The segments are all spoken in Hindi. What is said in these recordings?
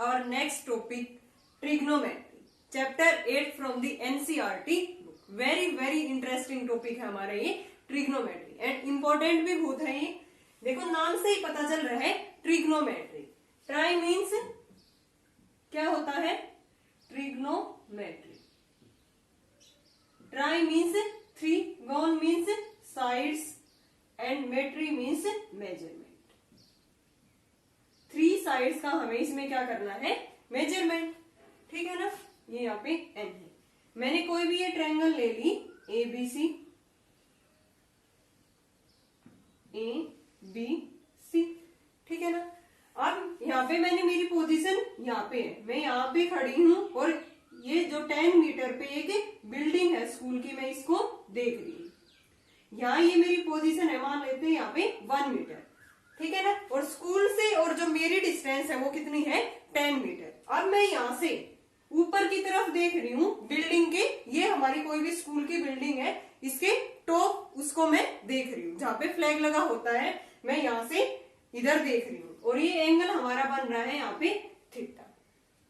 our next topic, trigonometry, chapter 8 from the NCERT book. very interesting topic है हमारा ये ट्रिग्नोमेट्री एंड इम्पोर्टेंट भी बहुत है ये। देखो नाम से ही पता चल रहा है ट्रिग्नोमेट्री। ट्राई मीन्स क्या होता है? Trigonometry. Tri means three, gon means sides and metry means measurement. Three sides का हमें इसमें क्या करना है? मेजरमेंट। ठीक है ना, ये यहाँ पे एन है। मैंने कोई भी ये ट्रायंगल ले ली, A B C, A B C, ठीक है ना। अब यहाँ पे मैंने मेरी पोजीशन यहाँ पे है, मैं यहाँ पे खड़ी हूं और ये जो 10 मीटर पे एक बिल्डिंग है स्कूल की, मैं इसको देख रही हूँ। यहाँ ये मेरी पोजीशन है, मान लेते हैं यहाँ पे 1 मीटर, ठीक है ना। और स्कूल से और जो मेरी डिस्टेंस है वो कितनी है? 10 मीटर। अब मैं यहाँ से ऊपर की तरफ देख रही हूँ बिल्डिंग के, ये हमारी कोई भी स्कूल की बिल्डिंग है, इसके टॉप उसको मैं देख रही हूँ, जहाँ पे फ्लैग लगा होता है मैं यहाँ से इधर देख रही हूँ और ये एंगल हमारा बन रहा है यहाँ पे थीटा,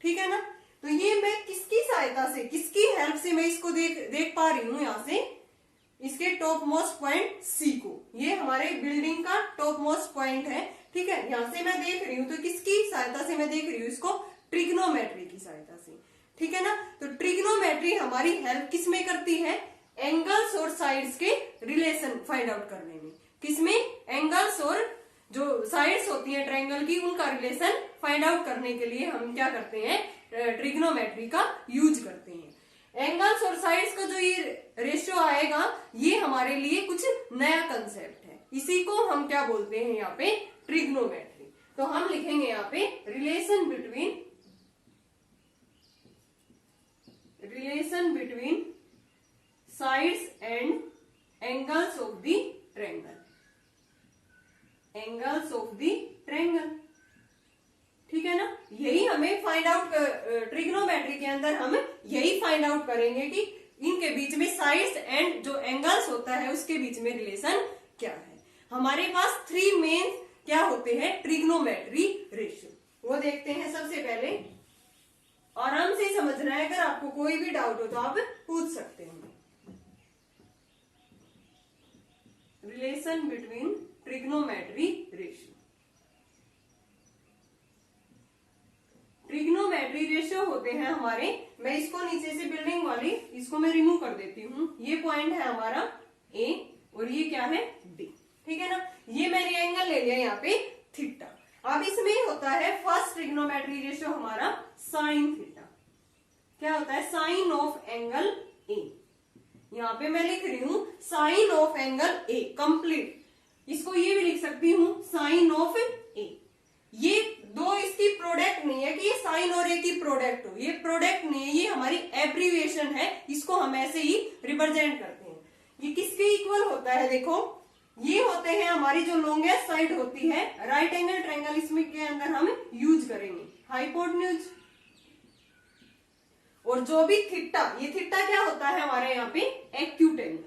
ठीक है ना। तो ये मैं किसकी सहायता से, किसकी हेल्प से मैं इसको देख पा रही हूँ? यहाँ से इसके टॉप मोस्ट पॉइंट सी को, ये हमारे बिल्डिंग का टॉप मोस्ट पॉइंट है, ठीक है। यहाँ से मैं देख रही हूँ, तो किसकी सहायता से मैं देख रही हूँ इसको? ट्रिग्नोमेट्री की सहायता से, ठीक है ना। तो ट्रिग्नोमेट्री हमारी हेल्प किस में करती है? एंगल्स और साइड्स के रिलेशन फाइंड आउट करने में। किसमें? एंगल्स और जो साइड्स होती है ट्रायंगल की, उनका रिलेशन फाइंड आउट करने के लिए हम क्या करते हैं? ट्रिग्नोमेट्री का यूज करते हैं। एंगल्स और साइड्स का जो ये रेशियो आएगा, ये हमारे लिए कुछ नया कंसेप्ट है, इसी को हम क्या बोलते हैं यहाँ पे? ट्रिग्नोमेट्री। तो हम लिखेंगे यहाँ पे relation between sides and angles of the triangle, angles of the triangle, ठीक है ना। यही हमें फाइंड आउट, ट्रिग्नोमेट्री के अंदर हम यही फाइंड आउट करेंगे कि इनके बीच में साइड्स एंड जो एंगल्स होता है उसके बीच में रिलेशन क्या है। हमारे पास 3 मेन क्या होते हैं? ट्रिग्नोमेट्री रेशियो, वो देखते हैं। सबसे पहले आराम से समझना है, अगर आपको कोई भी डाउट हो तो आप पूछ सकते हैं। Relation between trigonometry ratio. Trigonometry ratio होते हैं हमारे, मैं इसको नीचे से बिल्डिंग वाली इसको मैं रिमूव कर देती हूँ। ये पॉइंट है हमारा ए और ये क्या है? बी, ठीक है ना। ये मैंने एंगल ले लिया यहाँ पे थीटा। अब इसमें होता है फर्स्ट ट्रिग्नोमेट्री रेशियो हमारा साइन थीटा। क्या होता है? Sine of angle A. यहाँ पे मैं लिख रही हूँ sine of angle A complete. इसको ये भी लिख सकती हूँ साइन ऑफ ए। ये दो इसकी प्रोडक्ट नहीं है कि ये साइन और ए की प्रोडक्ट हो, ये प्रोडक्ट नहीं है, ये हमारी एब्रीविएशन है, इसको हम ऐसे ही रिप्रेजेंट करते हैं। ये किसके इक्वल होता है? देखो, ये होते हैं हमारी जो लॉन्गेस्ट साइड होती है राइट एंगल ट्रायंगल, इसमें के अंदर हम यूज करेंगे हाइपोटेन्यूज। और जो भी थीटा, ये थीटा क्या होता है हमारे यहाँ पे? Acute angle.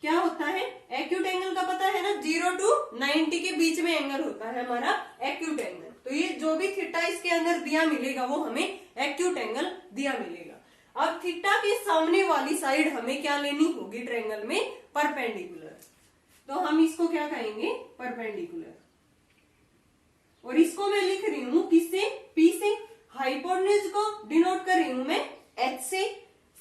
क्या होता है? एक्यूट एंगल का पता है ना, 0 to 90 के बीच में एंगल होता है हमारा एक्यूट एंगल। तो ये जो भी थीटा इसके अंदर दिया मिलेगा वो हमें एक्यूट एंगल दिया मिलेगा। अब थीटा के सामने वाली साइड हमें क्या लेनी होगी ट्रायंगल में? परपेंडिकुलर। तो हम इसको क्या कहेंगे? परपेंडिकुलर। और इसको मैं लिख रही हूं किससे? पी से। हाइपोटेन्यूज को डिनोट कर रही हूं मैं एच से।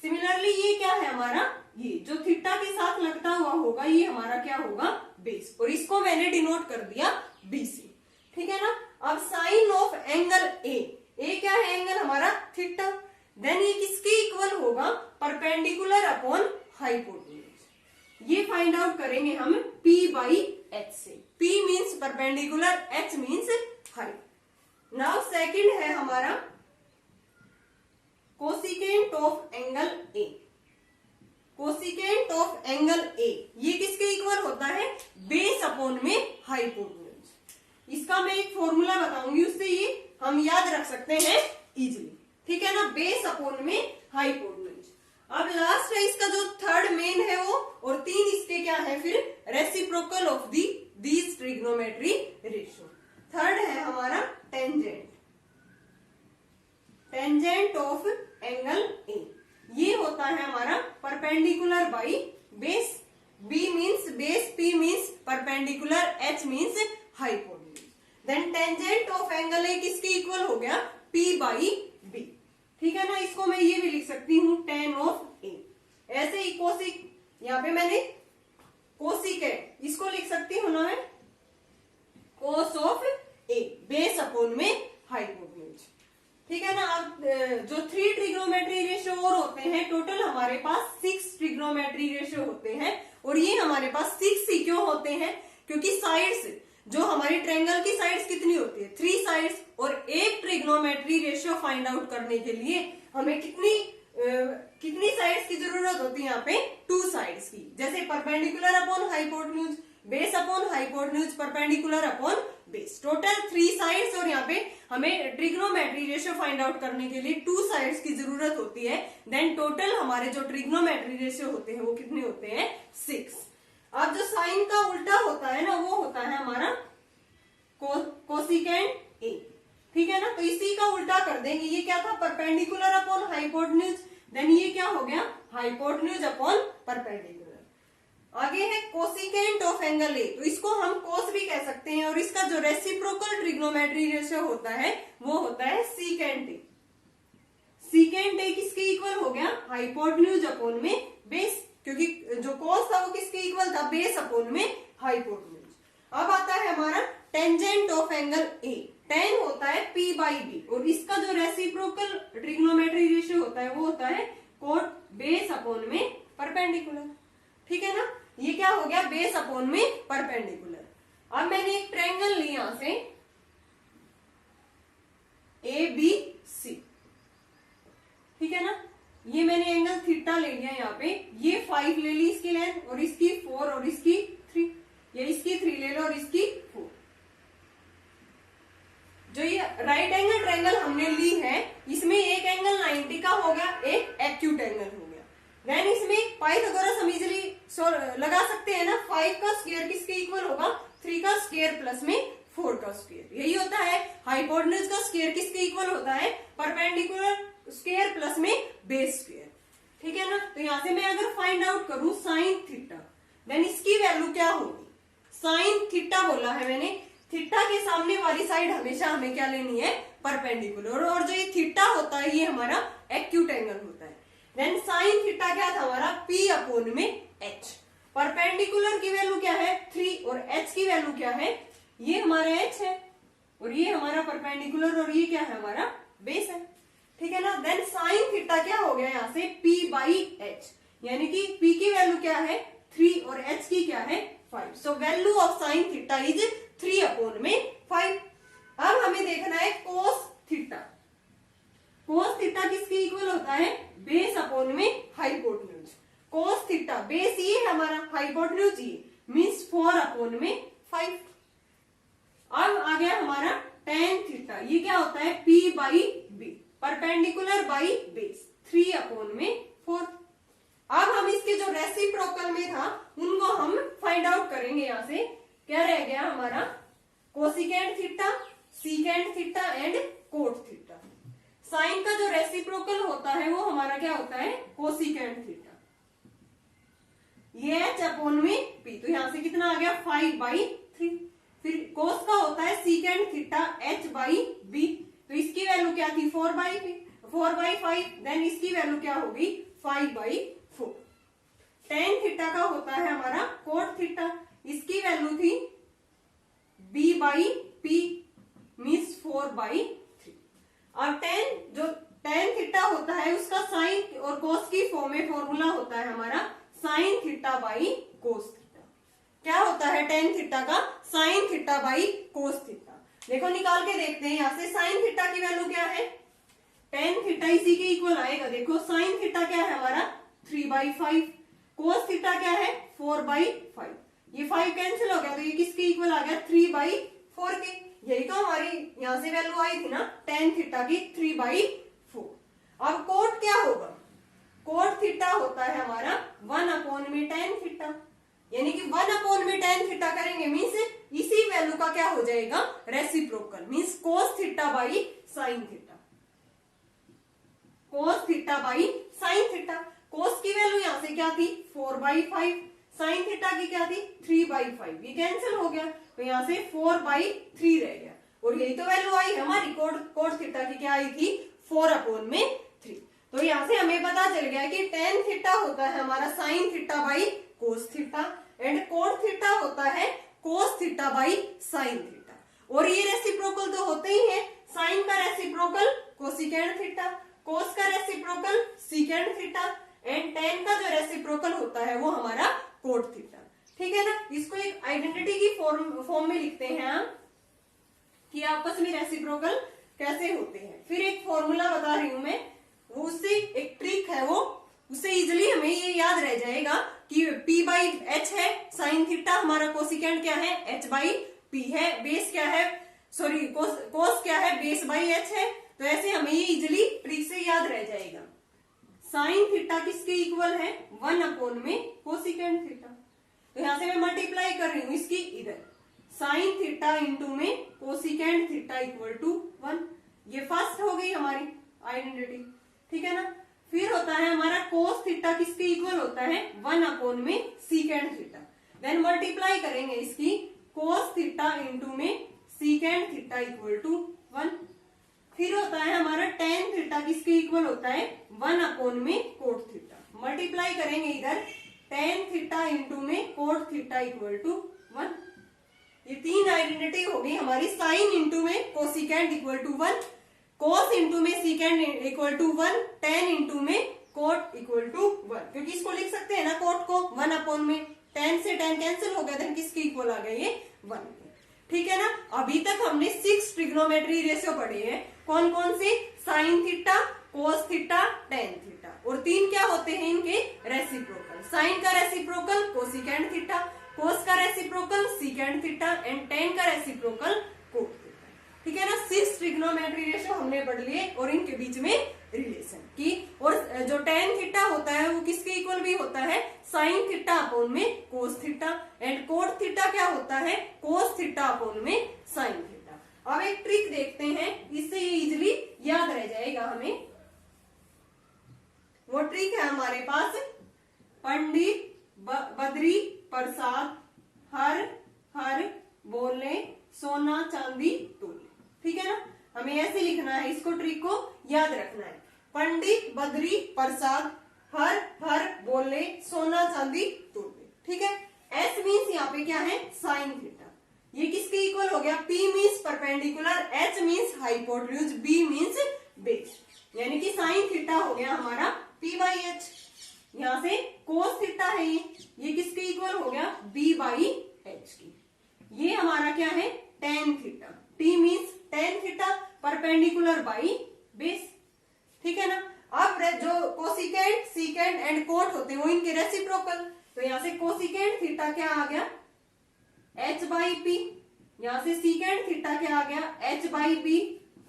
सिमिलरली ये क्या है हमारा? ये जो थीटा के साथ लगता हुआ होगा ये हमारा क्या होगा? बेस। और इसको मैंने डिनोट कर दिया बी से, ठीक है ना। अब साइन ऑफ एंगल ए, ए क्या है? एंगल हमारा थीटा। देन ये किसके इक्वल होगा? Perpendicular upon hypotenuse. ये फाइंड आउट करेंगे हम P बाई H से। P means perpendicular, H means height. Now second है हमारा cosecant of angle A. Cosecant of angle ए ये किसके इक्वल होता है? बेस अपॉन में हाइपोटेन्यूज। इसका मैं एक फॉर्मूला बताऊंगी, उससे ये हम याद रख सकते हैं इजीली, ठीक है ना। बेस अपॉन में हाइपोटेन्यूज। अब लास्ट है इसका जो थर्ड मेन है वो, और 3 इसके क्या है फिर? Reciprocal of these trigonometry ratio. Third है हमारा टेंजेंट। ये किसके इक्वल हो गया, P बाई B। ठीक है ना, इसको मैं ये भी लिख सकती हूँ tan ऑफ A। ऐसे ही कोसिक, यहाँ पे मैंने कोसिक है, इसको लिख सकती हूँ ना मैं cos of A base upon में हाइपोटेन्यूज। ठीक है ना। अब जो 3 ट्रिग्नोमेट्री रेशियो और होते हैं, टोटल हमारे पास 6 ट्रिग्नोमेट्री रेशियो होते हैं। और ये हमारे पास 6 ही क्यों होते हैं, क्योंकि साइड्स, जो हमारी ट्रायंगल की साइड्स कितनी होती है, 3 साइड्स। और एक ट्रिग्नोमेट्री रेशियो फाइंड आउट करने के लिए हमें कितनी साइड्स की जरूरत होती है, यहाँ पे 2 साइड्स की। जैसे perpendicular upon hypotenuse, base upon hypotenuse, perpendicular upon base, total 3 sides. और यहाँ पे हमें ट्रिग्नोमेट्री रेशियो फाइंड आउट करने के लिए 2 साइड्स की जरूरत होती है। देन टोटल हमारे जो ट्रिग्नोमेट्री रेशियो होते हैं वो कितने होते हैं, 6। अब जो साइन का उल्टा होता है ना, वो होता है हमारा कोसिकेंट ए। ठीक है ना, तो इसी का उल्टा कर देंगे। ये क्या था, परपेंडिकुलर अपॉन हाइपोटेन्यूज, देन ये क्या हो गया, हाइपोटेन्यूज अपॉन परपेंडिकुलर। आगे है कोसिकेंट ऑफ एंगल ए, तो इसको हम कोस भी कह सकते हैं। और इसका जो रेसिप्रोकल ट्रिग्नोमेट्री रेशियो होता है वो होता है सीकेंट ए। सीकेंट ए किसके इक्वल हो गया, हाइपोटेन्यूज अपॉन में बेस, क्योंकि जो कोस था वो किसके इक्वल था, बेस अपॉन में हाइपोटेन्यूज। अब आता है हमारा tangent of angle A. Ten होता है P बाई बी, और इसका जो रेसिप्रोकल ट्रिग्नोमेट्री रेशियो होता है वो होता है कोट बेस अपॉन में परपेंडिकुलर। ठीक है ना, ये क्या हो गया, बेस अपॉन में परपेंडिकुलर। अब मैंने एक ट्रायंगल ली यहां से ABC। ठीक है ना, ये मैंने एंगल थीटा ले लिया यहाँ पे, ये 5 ले ली इसकी लेंथ, और इसकी 4 और इसकी 3, या इसकी 3 ले लो और इसकी 4। जो ये राइट एंगल ट्रायंगल हमने ली है, इसमें एक एंगल 90 का हो गया, एक एक्यूट एंगल हो गया। देन इसमें पाइथागोरस हम इजीली लगा सकते हैं ना, 5 का स्क्वायर किसके इक्वल होगा, 3 का स्क्वायर प्लस में 4 का स्क्वायर। यही होता है हाइपोटेन्यूज का स्क्वायर किसके इक्वल होता है, परपेंडिकुलर स्क्वायर प्लस में बेस स्क्वायर। ठीक है ना, तो यहां से मैं अगर फाइंड आउट करूं साइन थीटा, देन इसकी वैल्यू क्या होगी, साइन थीटा बोला है मैंने, थीटा के सामने वाली साइड हमेशा हमें क्या लेनी है, परपेंडिकुलर। और जो ये थीटा होता है ये हमारा एक्यूट एंगल होता है। देन साइन थीटा क्या था हमारा, P अपॉन में H। परपेंडिकुलर की वैल्यू क्या है, 3, और H की वैल्यू क्या है, ये हमारा H है, और ये हमारा परपेंडिकुलर, और ये क्या है हमारा बेस है। ठीक है ना, देन साइन थीटा क्या हो गया यहाँ से, P बाई H, यानी कि P की वैल्यू क्या है 3 और H की क्या है 5। सो value of sine theta is 3 upon में 5। अब हमें देखना है कोस थीटा। कोस थीटा किसके इक्वल होता है, बेस अपॉन में हाइपोटेन्यूज। कोस थीटा बेस ये है हमारा, हाइपोटेन्यूज ये, मीन्स 4 अपॉन में 5। अब आ गया हमारा टेन थीटा, ये क्या होता है, P by B, perpendicular by base, 3 upon में 4। अब हम इसके जो रेसिप्रोकल में था उनको हम फाइंड आउट करेंगे। यहां से क्या रह गया हमारा, cosecant theta, secant theta and cot theta. साइन का जो रेसिप्रोकल होता है वो हमारा क्या होता है, कोसिकेंट थीटा, ये H अपॉन में P, तो यहां से कितना आ गया 5 बाई 3। फिर कोस का होता है secant theta H by B, तो इसकी वैल्यू क्या थी 4 बाई 5। देन इसकी वैल्यू क्या होगी 5 बाई 4। टेन थीटा का होता है हमारा कोट थीटा, इसकी वैल्यू थी B by P, means 4 by 3। और टेन थीटा होता है उसका साइन और कोस की फॉर्म में फॉर्मूला होता है हमारा sine theta by cos theta. क्या होता है टेन थीटा का, sine theta by cos theta. देखो निकाल के देखते हैं, यहां से साइन थीटा की वैल्यू क्या है, टेन थीटा इसी के इक्वल आएगा। देखो साइन थीटा क्या है हमारा 3 बाई 5, कोस थीटा क्या है 4 बाई 5। ये 5 कैंसिल हो गया, तो ये किसके इक्वल आ गया 3 बाई 4 के। यही तो हमारी यहां से वैल्यू आई थी ना टेन थीटा की 3 बाई 4। अब कोट क्या होगा, कोट थीटा होता है हमारा 1 अपॉन में टेन थीटा, यानी कि 1 अपॉन में टेन थीटा करेंगे मीन्स इसी वैल्यू का क्या हो जाएगा reciprocal, means cos theta by sin theta, cos theta by sin theta. Cos की वैल्यू यहां से क्या थी 4 बाई 5, साइन थीटा की क्या थी 3 बाई 5, ये कैंसिल हो गया, तो यहां से 4 बाई 3 रह गया। और यही तो वैल्यू आई है हमारी कोट थीटा की, क्या आई थी 4/3। तो यहाँ से हमें पता चल गया कि टेन थीटा होता है हमारा sine theta by cos theta and cot theta होता है कोस थीटा बाई साइन थीटा। और ये रेसिप्रोकल तो होते ही है, साइन का रेसिप्रोकल कोसिकेंड थीटा, कोस का reciprocal secant theta and ten का जो रेसिप्रोकल होता है वो हमारा कोट थीटा। ठीक है ना, इसको एक आइडेंटिटी की फॉर्म में लिखते हैं हम कि आपस में रेसिप्रोकल कैसे होते हैं। फिर एक फॉर्मूला बता रही हूं मैं, वो उससे एक ट्रिक है, वो उससे इजिली हमें ये याद रह जाएगा कि P बाई एच है साइन थीटा, हमारा कोसिकेंड क्या है H बाई P है, बेस क्या है सॉरी कोस क्या है बेस बाई एच है। तो ऐसे हमें ये इजिली ट्रिक से याद रह जाएगा। साइन थीटा किसके इक्वल है 1/में कोसिकेंड थीटा। तो यहां से मैं मल्टीप्लाई कर रही हूं इसकी इधर, साइन थीटा इंटू में कोसिकेंड थीटा इक्वल टू 1। ये फर्स्ट हो गई हमारी आइडेंटिटी। ठीक है ना, फिर होता है हमारा कोस थीटा किसके इक्वल होता है 1/में सीकेंड थीटा। देन मल्टीप्लाई करेंगे इसकी कोस थीटा इंटू में सीकेंड थीटा इक्वल टू 1। फिर होता है हमारा टेन थीटा किसके इक्वल होता है 1/में कोट थीटा। मल्टीप्लाई करेंगे इधर टेन थीटा इंटू में कोट थीटा इक्वल टू 1। ये तीन आइडेंटिटी हो गई हमारी, साइन इंटू में cosecant equal to 1, cos into में secant equal to 1, tan into में कोट इक्वल टू 1। क्योंकि इसको लिख सकते हैं ना कोट को 1/में, टेन से टेन कैंसिल हो गया, देन किसके इक्वल आ गया ये 1। ठीक है ना, अभी तक हमने 6 ट्रिग्नोमेट्री रेशियो पढ़े हैं। कौन कौन से, sign theta, cos theta, tan theta, और 3 क्या होते हैं इनके रेसिप्रोकल। साइन का रेसिप्रोकल कोसिकेंड थीटा, कोस का reciprocal secant theta and ten का रेसिप्रोकल कोट थीटा। ठीक है ना, 6 ट्रिग्नोमेट्री रेशियो हमने पढ़ लिए और इनके बीच में रिलेशन की। और जो टेन थीटा होता है वो किसके इक्वल भी होता है साइन थीटा अपॉन में cos theta and cot theta क्या होता है कोस थीटा अपॉन में साइन थीटा। अब एक ट्रिक देखते हैं, इससे ये इजिली याद रह जाएगा हमें। वो ट्रिक है हमारे पास, पंडित बद्री प्रसाद हर हर बोले सोना चांदी तोले। ठीक है ना, हमें ऐसे लिखना है, इसको ट्रिक को याद रखना है। पंडित बद्री प्रसाद हर हर बोले सोना चांदी तोले। ठीक है, एस मीन्स यहाँ पे क्या है साइन थीटा, ये किसके इक्वल हो गया, P means perpendicular, H means hypotenuse, B means base, यानी कि साइन थीटा हो गया हमारा P बाई एच। यहाँ से कोस थीटा है ये किसके इक्वल हो गया B बाई एच की। ये हमारा क्या है tan theta, T means tan theta perpendicular by base. ठीक है ना, अब जो कोसिकेंड सीकेंड एंड कोट होते हैं वो इनके रेसिप्रोकल। तो यहाँ से कोसिकेंड थीटा क्या आ गया H बाई P, यहाँ से सीकेंड थीटा क्या आ गया H बाई B,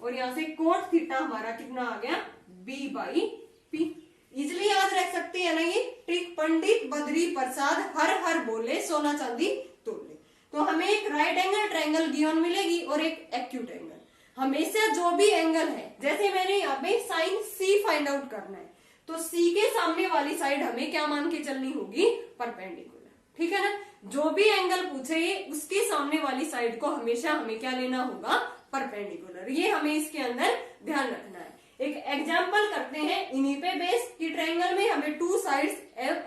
और यहाँ से कोट थीटा हमारा कितना आ गया B बाई P। इजिली याद रख सकते हैं ना ये ट्रिक, पंडित बद्री प्रसाद हर हर बोले सोना चांदी तोले। तो हमें एक राइट एंगल ट्रायंगल गिवन मिलेगी और एक एक्यूट एंगल। हमेशा जो भी एंगल है, जैसे मैंने यहाँ पे साइन C फाइंड आउट करना है, तो C के सामने वाली साइड हमें क्या मान के चलनी होगी परपेंडिकुलर। ठीक है ना, जो भी एंगल पूछे उसके सामने वाली साइड को हमेशा हमें क्या लेना होगा परपेंडिकुलर। ये हमें इसके अंदर ध्यान रखना है। एक एग्जांपल करते हैं इन्हीं पे बेस की, ट्रायंगल में हमें 2 साइड्स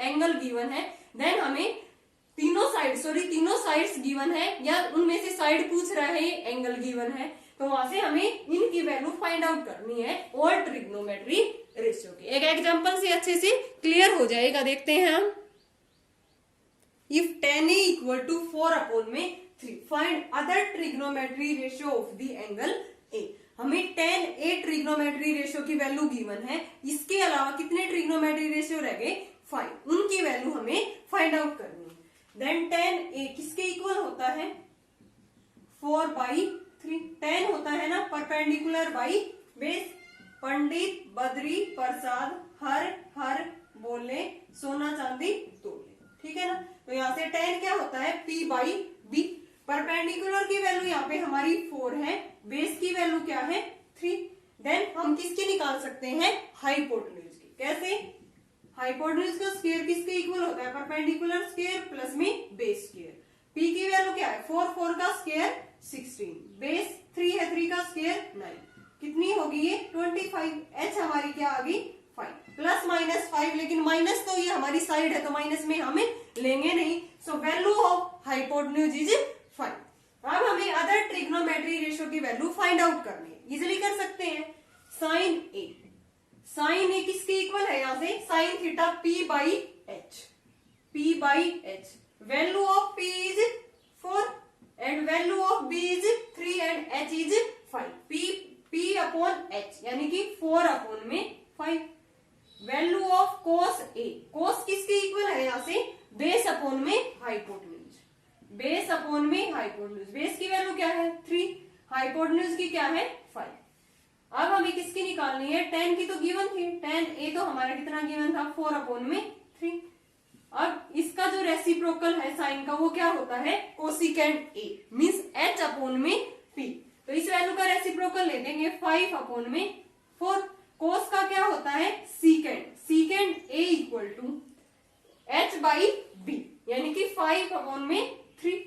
एंगल गिवन है, देन हमें तीनों साइड्स गिवन है या उनमें से साइड पूछ रहा है एंगल गिवन है, तो वहां से हमें इनकी वैल्यू फाइंड आउट करनी है और ट्रिग्नोमेट्री रेशियो की। एक एग्जांपल से अच्छे से क्लियर हो जाएगा, देखते हैं हम। If 10a equal to 4/3 find other trigonometry ratio of the angle A। हमें 10a ट्रिग्नोमेट्री रेशियो की वैल्यू गिवन है, इसके अलावा कितने ट्रिग्नोमेट्री रेशियो रह गए 5, उनकी वैल्यू हमें फाइंड आउट करनी है। देन 10a किसके इक्वल होता है 4/3, 10 होता है ना perpendicular by base. Pandit Badri Prasad हर हर बोले सोना चांदी तोले। ठीक है ना, तो यहाँ से 10 क्या होता है P बाई B। परपेंडिकुलर की वैल्यू यहाँ पे हमारी 4 है, बेस की वैल्यू क्या है 3। देन हम किसकी निकाल सकते हैं हाइपोटेन्यूज की। कैसे, हाइपोटेन्यूज का स्क्वायर किसके इक्वल होता है परपेंडिकुलर स्क्वायर प्लस में बेस स्क्वायर। P की वैल्यू क्या है 4 का स्क्वायर 16, बेस 3 है, 3 का स्क्वायर 9, कितनी होगी ये 25। h हमारी क्या आ गई 5, प्लस माइनस 5, लेकिन माइनस तो ये हमारी साइड है तो माइनस में हमें लेंगे नहीं। सो वैल्यू ऑफ हाइपोटेन्यूज इज 5। अब हमें अदर ट्रिग्नोमेट्री रेशियो की वैल्यू फाइंड आउट करनी है, इजिली कर सकते हैं। साइन ए, साइन ए किसके इक्वल है यहाँ से, sine theta p by H, p by H. Value of p is 4 and value of b is 3 and h is 5। p upon h यानी कि 4 अपॉन में 5। वैल्यू ऑफ कोस ए, कोस किसके इक्वल है यहाँ से, बेस अपॉन में हाइपोटेन्यूज, बेस अपॉन में हाइपोटेन्यूज। बेस की वैल्यू क्या है 3, हाइपोटेन्यूज की क्या है 5। अब हमें किसकी निकालनी है, tan की तो गिवन थी, tan a तो हमारा कितना गिवन था 4 अपॉन में 3। अब इसका जो रेसिप्रोकल है साइन का वो क्या होता है cosecant a, means h upon में p। तो इस वैल्यू का रेसिप्रोकल ले देंगे 5 अपॉन में 4। कोस का क्या होता है secant, secant a equal to h by b यानी कि 5 अपॉन में 3।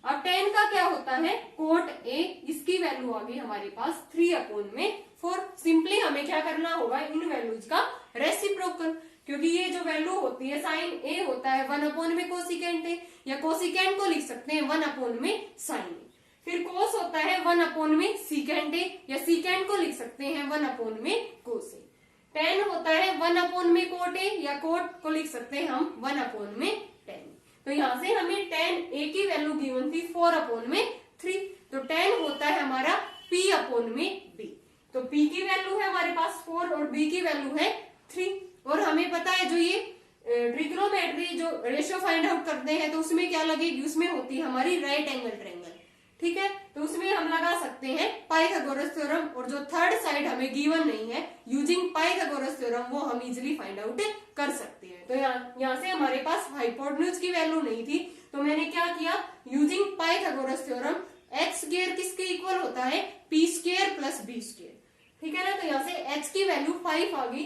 अब tan का क्या होता है कोट a, इसकी वैल्यू आ गई हमारे पास 3 अपॉन में 4। सिंपली हमें क्या करना होगा इन वैल्यूज का रेसिप्रोकल, क्योंकि ये जो वैल्यू होती है साइन a होता है 1 अपॉन में कोसिकेंट a, या कोसिकेंट को लिख सकते हैं 1 अपॉन में साइन a। फिर कोस होता है 1 अपॉन में सीकेंट a, या सीकेंट को लिख सकते हैं 1 अपॉन में कोस a। tan होता है 1 अपॉन में कोट a, या कोट को लिख सकते हैं हम 1 अपॉन में tan। तो यहाँ से हमें tan a की वैल्यू गिवन थी 4 अपॉन में 3, तो tan होता है हमारा p अपॉन में b। तो p की वैल्यू है हमारे पास 4 और b की वैल्यू है 3। और हमें पता है जो ये ट्रिग्नोमेट्री जो रेशियो फाइंड आउट करते हैं तो उसमें क्या लगेगी, उसमें होती है हमारी राइट एंगल ट्रायंगल, ठीक है। तो उसमें हम लगा सकते हैं पाइथागोरस थ्योरम, और जो थर्ड साइड हमें गिवन नहीं है यूजिंग पाइथागोरस थ्योरम वो हम इजीली फाइंड आउट कर सकते हैं। तो यहाँ से हमारे पास हाइपोटेन्यूज की वैल्यू नहीं थी, तो मैंने क्या किया using Pythagoras theorem x square किसके इक्वल होता है p square plus b square, ठीक है ना। तो यहाँ से h की वैल्यू 5 आ गई।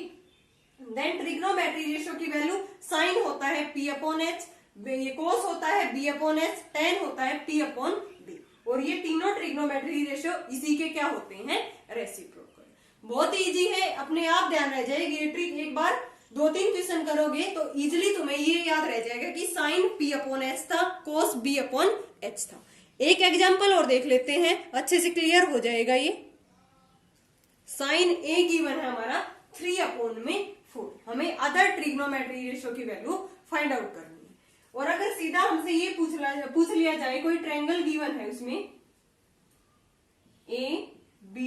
देन ट्रिग्नोमेट्री रेशियो की वैल्यू साइन होता है p अपॉन h, ये कोस होता है b अपॉन h, tan होता है p अपॉन b, और ये तीनों ट्रिग्नोमेट्री रेशियो इसी के क्या होते हैं रेसिप्रोकल। बहुत इजी है, अपने आप ध्यान रह जाएगी ये ट्रिक, एक बार 2-3 क्वेश्चन करोगे तो इजिली तुम्हें ये याद रह जाएगा कि साइन p अपॉन h था, कोस b अपॉन h था। एक एग्जाम्पल और देख लेते हैं, अच्छे से क्लियर हो जाएगा ये। साइन a गिवन है हमारा 3 अपॉन में 4, हमें अदर ट्रिग्नोमेट्री रेशियो की वैल्यू फाइंड आउट करनी है। और अगर सीधा हमसे ये पूछ लिया जाए कोई ट्रायंगल गिवन है उसमें a b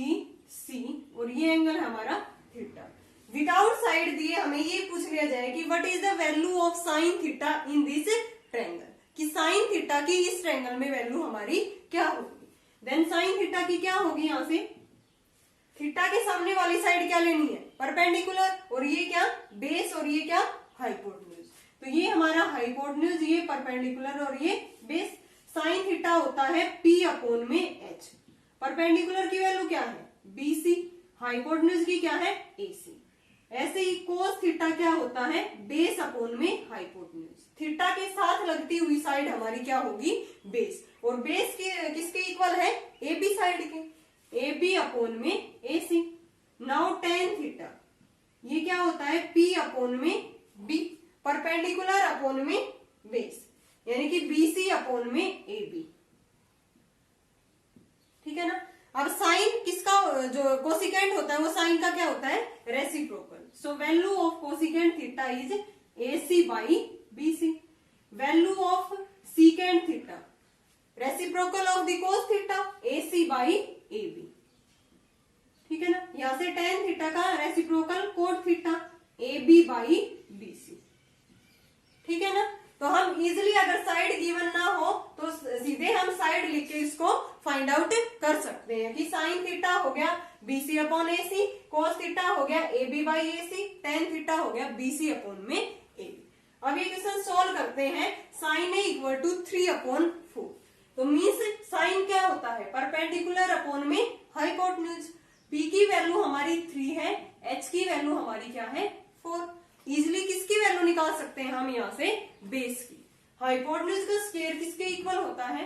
c और ये एंगल हमारा थीटा, विदाउट साइड दिए हमें ये पूछ लिया जाए कि what is the value of sine theta in this triangle, कि साइन थीटा की इस ट्रायंगल में वैल्यू हमारी क्या होगी। देन साइन थीटा की क्या होगी, यहाँ से थीटा के सामने वाली साइड क्या लेनी है परपेंडिकुलर, और ये क्या बेस, और ये क्या हाइपोटेन्यूज। तो ये हमारा हाइपोटेन्यूज, ये परपेंडिकुलर और ये बेस। साइन थीटा होता है p अपॉन में h, परपेंडिकुलर की वैल्यू क्या है bc, हाइपोटेन्यूज की क्या है ac। ऐसे ही कोस थीटा क्या होता है बेस अपॉन में हाइपोटेन्यूज, थीटा के साथ लगती हुई साइड हमारी क्या होगी बेस, और बेस किसके इक्वल है ab साइड के, AB अपॉन में AC। नाउ tan थीटा ये क्या होता है P अपॉन में B, परपेंडिकुलर अपॉन में बेस, यानी कि BC अपॉन में AB, ठीक है ना। अब साइन किसका जो कोसिकेंट होता है वो साइन का क्या होता है reciprocal. So value of cosecant theta is AC by BC। Value of secant theta reciprocal of the cos theta AC by AB, ठीक है ना। यहां से tan थीटा का reciprocal cot theta AB by BC, ठीक है ना। तो हम इजिली अगर साइड गिवन ना हो तो सीधे हम साइड लिख के इसको फाइंड आउट कर सकते हैं कि साइन थीटा हो गया BC upon AC, cos theta हो गया AB by AC, tan theta हो गया BC अपॉन में AB। अब ये क्वेश्चन सोल्व करते हैं। Sine A equal to 3 upon 4, तो मीन्स साइन क्या होता है परपेंडिकुलर अपॉन में हाइपोटेन्यूज। P की वैल्यू हमारी 3 है, H की वैल्यू हमारी क्या है 4। इजिली किसकी वैल्यू निकाल सकते हैं हम यहाँ से बेस की। हाइपोटेन्यूज का स्क्वायर किसके इक्वल होता है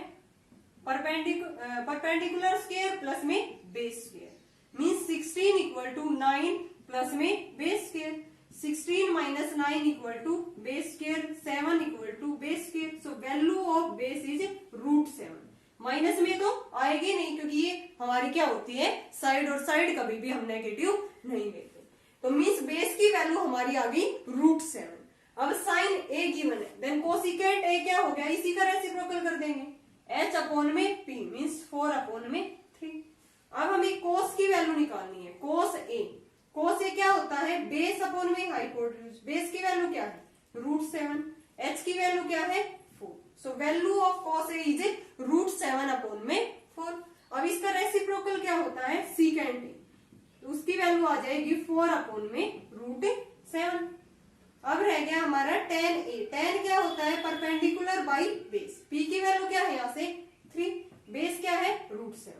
परपेंडिकुलर स्क्वायर प्लस में base square means 16 equal to 9 plus में base square 16 minus 9 equal to base square 7 equal to base square so value of base is √7 minus में तो आएगी नहीं क्योंकि ये हमारी क्या होती है साइड और साइड कभी भी हम नेगेटिव नहीं लेते तो मीन्स बेस की वैल्यू हमारी आ गई √7 अब साइन ए गिवन है देन कोसिकेंट ए क्या हो गया इसी का रेसिप्रोकल कर देंगे h अपॉन में p मीन्स 4 अपॉन में 3 अब हमें कोस की वैल्यू निकालनी है कोस ए क्या होता है बेस अपॉन में हाइपोटेन्यूज बेस की वैल्यू क्या है √7 h की वैल्यू क्या है 4 सो value of cos A is √7 upon में 4 अब इसका रेसिप्रोकल क्या होता है सीकेंट ए उसकी वैल्यू आ जाएगी 4 अपॉन में √7 अब रह गया हमारा tan a tan क्या होता है परपेंडिकुलर बाई बेस p की वैल्यू क्या है यहाँ से 3 बेस क्या है √7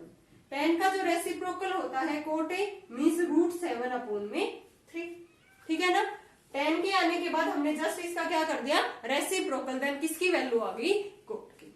tan का जो रेसिप्रोकल होता है कोट a मीन्स √7 अपॉन में 3 ठीक है ना tan के आने के बाद हमने जस्ट इसका क्या कर दिया रेसिप्रोकल देन किसकी वैल्यू आ गई कोट की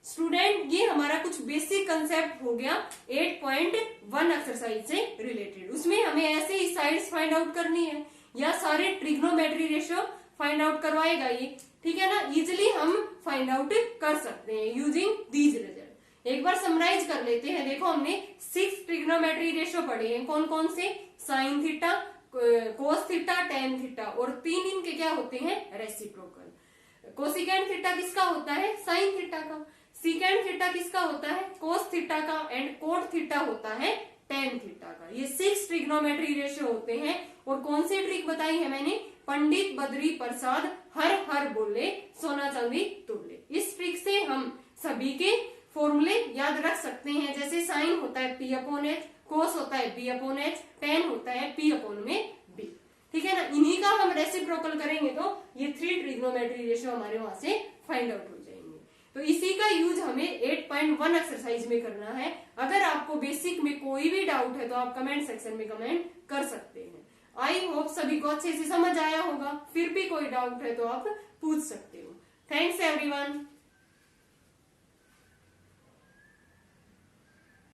स्टूडेंट ये हमारा कुछ बेसिक कंसेप्ट हो गया 8.1 एक्सरसाइज से रिलेटेड उसमें हमें ऐसे ही साइड्स फाइंड आउट करनी है या सारे ट्रिग्नोमेट्री रेशियो फाइंड आउट करवाएगा ये ठीक है ना इजिली हम फाइंड आउट कर सकते हैं यूजिंग दीज रिजल्ट एक बार समराइज कर लेते हैं देखो हमने 6 ट्रिग्नोमेट्री रेशियो पढ़े हैं कौन कौन से sign theta cos theta tan theta और 3 इनके क्या होते हैं रेसिप्रोकल कोसिकेंट थीटा किसका होता है साइन थीटा का सीकेंट थीटा किसका होता है कोस थीटा का एंड कोट थीटा होता है टेन थीटा का ये 6 ट्रिग्नोमेट्री रेशियो होते हैं और कौन सी ट्रिक बताई है मैंने पंडित बद्री प्रसाद हर हर बोले सोना चांदी तोले इस ट्रिक से हम सभी के फॉर्मूले याद रख सकते हैं जैसे साइन होता है p अपॉन एच कोस होता है b अपॉन एच टेन होता है p अपॉन में b ठीक है ना इन्हीं का हम रेसिप्रोकल करेंगे तो ये 3 ट्रिग्नोमेट्री रेशियो हमारे वहां से फाइंड आउट हो जाएंगे तो इसी का यूज हमें 8.1 एक्सरसाइज में करना है अगर आपको बेसिक में कोई भी डाउट है तो आप कमेंट सेक्शन में कमेंट कर सकते हैं आई होप सभी को अच्छे से समझ आया होगा फिर भी कोई डाउट है तो आप पूछ सकते हो थैंक्स एवरीवन